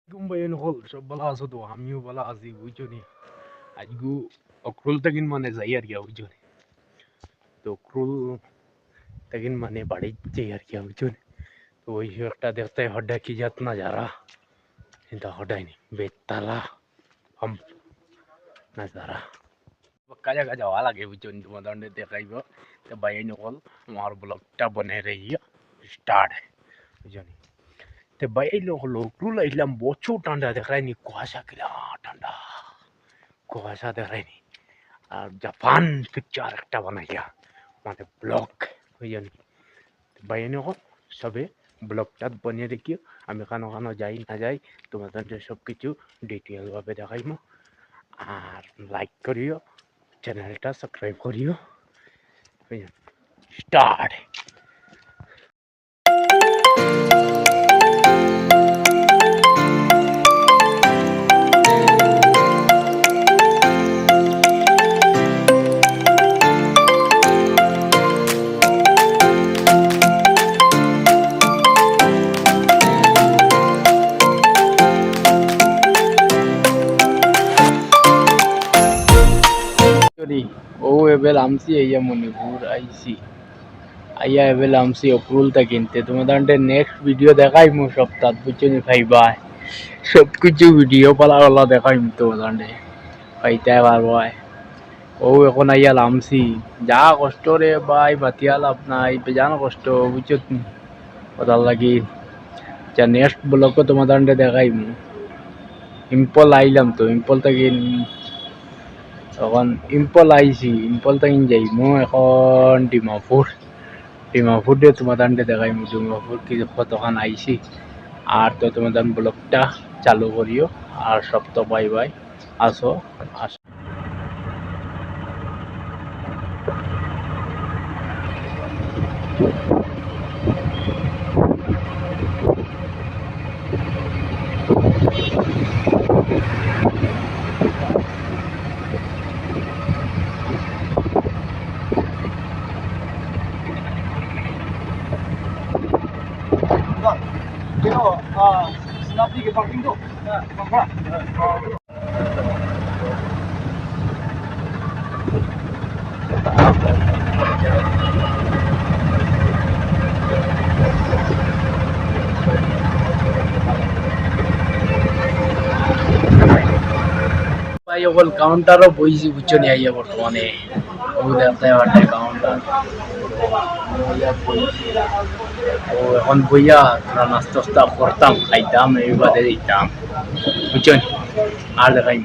Gumbayan hol সব bala আছো তো আমিও bala আছি বুঝছো নি আজগু অক্রুল তাকিন মানে যাই আর কি বুঝছো নি তো অক্রুল তাকিন মানে বাড়ি যাই আর কি বুঝছো নি তো ওই একটা দেখতে হड्डा की जात ना जा रहा इंता हड्डा नहीं बेताला हम नजारा কাজা কাজা হওয়া লাগে বুঝছো নি তোমাদের দেখাইব তো বাইরে নকল আমার ব্লগটা বনে রही স্টার্ট বুঝছো নি तो भाई लोग लोकल इलाम बोचो ठंडा देख रहा है नी कुआसा किला ठंडा कुआसा देख रहा है नी और जापान पिक्चर একটা বানাইয়া মানে ব্লগ বুঝলেন ভাই নে সবে ব্লগটা বানিয়ে দেখিও আমি কানো কানো যাই না যাই তোমাদের সব কিছু ডিটেইল ভাবে দেখাইমু আর লাইক করিও চ্যানেলটা সাবস্ক্রাইব করিও স্টার্ট ও এবেল আমসি আইয়া মণিপুর আইসি আইয়া এবেল আমসি অপ্রুলতা কিনতে তোমাদের নেক্সট ভিডিও দেখাইমু সপ্তাহ বুঝছো নি ভাইবা সব কিছু ভিডিও পালা দেখাইমু তোমাদের পাইতে পারবো ও এখন আইয়া লামসি যা কষ্ট রে ভাই বাতিয়া লাভ নাই বেজান কষ্ট বুঝছো কোথাও লাগি যা নেক্সট ব্লগও তোমাদের দেখাইমু ইম্পল আইলাম তো ইম্পল থেকে এখন ইম্পল আইছি ইম্পল থেকে যাইমু এখন ডিমাপুর দিয়ে তোমাদের দেখাইমু ডিমাপুর কি কতক্ষণ আইছি আর তো তোমাদের ব্লগটা চালু করিও আর সব তো বাই বাই আসো আসো Snappi ke parking tu. ভাই ওগুল কাউন্টারও বইছি বুঝছো নি আইয়া বর্তমানে ও দেখতে পারতে কাউন্টার ও এখন বইয়া তোরা নাস্তা করতাম খাইতাম এই বাদে দিতাম বুঝছো নি আর দেখাই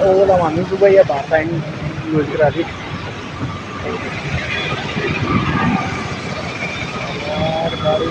ওগুলো মানুষ ভাইয়া বাসায় নজরারি আর গাড়ি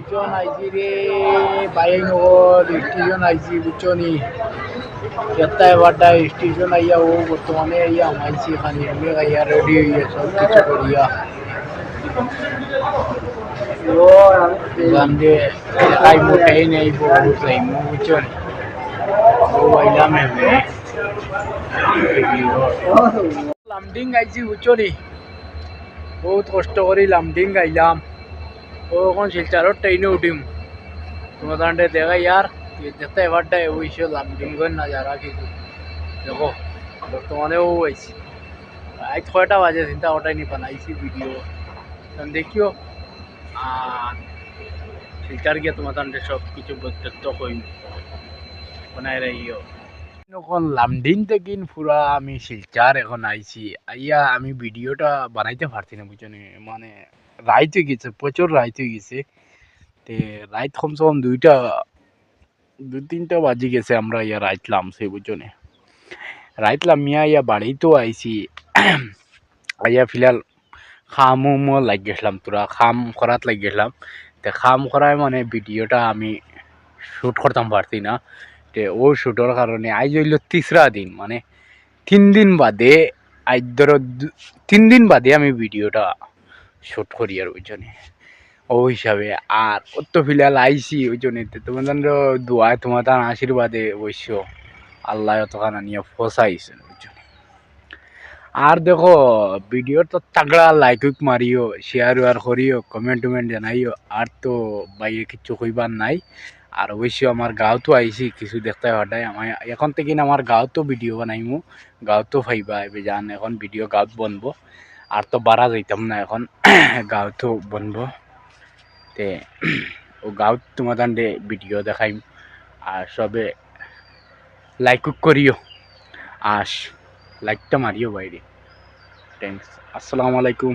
স্টেশন আইছি রে বাইরে নগর স্টেশন আইছি বুঝছো নি এত্তায় বাড্ডা স্টেশন আইয়া ও বর্তমানে আইয়া আমাইছি এখানে আমি আইয়া রেডি হইয়া সব কিছু করিয়া এখান দিয়ে দেখাই মোটাই নেই বহুত লাইমু বুঝছো নি ও আইলাম এমনি লামডিং আইছি বুঝছো নি বহুত কষ্ট করি লামডিং আইলাম ও এখন শিলচারত ট্রেনে উঠিম তোমাদের দেখা यार দেখতে এবারটা ওইসব লামডিং নাজারা কিছু দেখো বর্তমানে ও আইছি আজ 6টা বাজে চিন্তা ওটাই নি বানাইছি ভিডিও দেখিও আর শিলচার গিয়ে তোমাদের সব কিছু তো কই বানাই রাখিও এখন লামডিং থেকে পুরা আমি শিলচার এখন আইছি আইয়া আমি ভিডিওটা বানাইতে পারছি না বুঝছো মানে রাইত হয়ে গেছে প্রচুর রাইত হয়ে গেছে তে রাইত কমসে কম দুই তিনটা বাজি গেছে আমরা ইয়া রাইতলাম সে বুঝছো রাইতলাম মিয়া ইয়া বাড়িতেও আইছি আইয়া ফিলাল খামও লাগ গেছিলাম তোরা খাম করাত লাগ গেছিলাম তে খাম করায় মানে ভিডিওটা আমি শ্যুট করতাম পারছি না তে ও শ্যুটের কারণে আজ হইল তিসরা দিন মানে 3 দিন বাদে আজ ধরো 3 দিন বাদে আমি ভিডিওটা শ্যুট করি আর ওই জন্যে ও হিসাবে আর অত ফিলাল আইসি ওই জন্যে তোমাদের দোয়ায় তোমাদের আশীর্বাদে অবশ্য আল্লাহ অতখানা নিয়ে ফসাইছে ওই জন্য আর দেখো ভিডিও তো তাগড়া লাইক মারিও শেয়ার ওয়ার করিও কমেন্ট টমেন্ট জানাইও আর তো বাইরে কিচ্ছু কইবার নাই আর অবশ্যই আমার গাঁও তো আইসি কিছু দেখতে হঠাৎ আমার এখন থেকে আমার গাঁও তো ভিডিও বানাইমু গাঁও তো ফাইবা বেজান এখন ভিডিও গাঁত বনবো আর তো বাড়া যাইতাম না এখন গাঁও তো বনবো তে ও গাঁত তোমাদের ভিডিও দেখাইম আর সবে লাইক করিও আস লাইকটা মারিও বাইরে থ্যাংকস আসসালামু আলাইকুম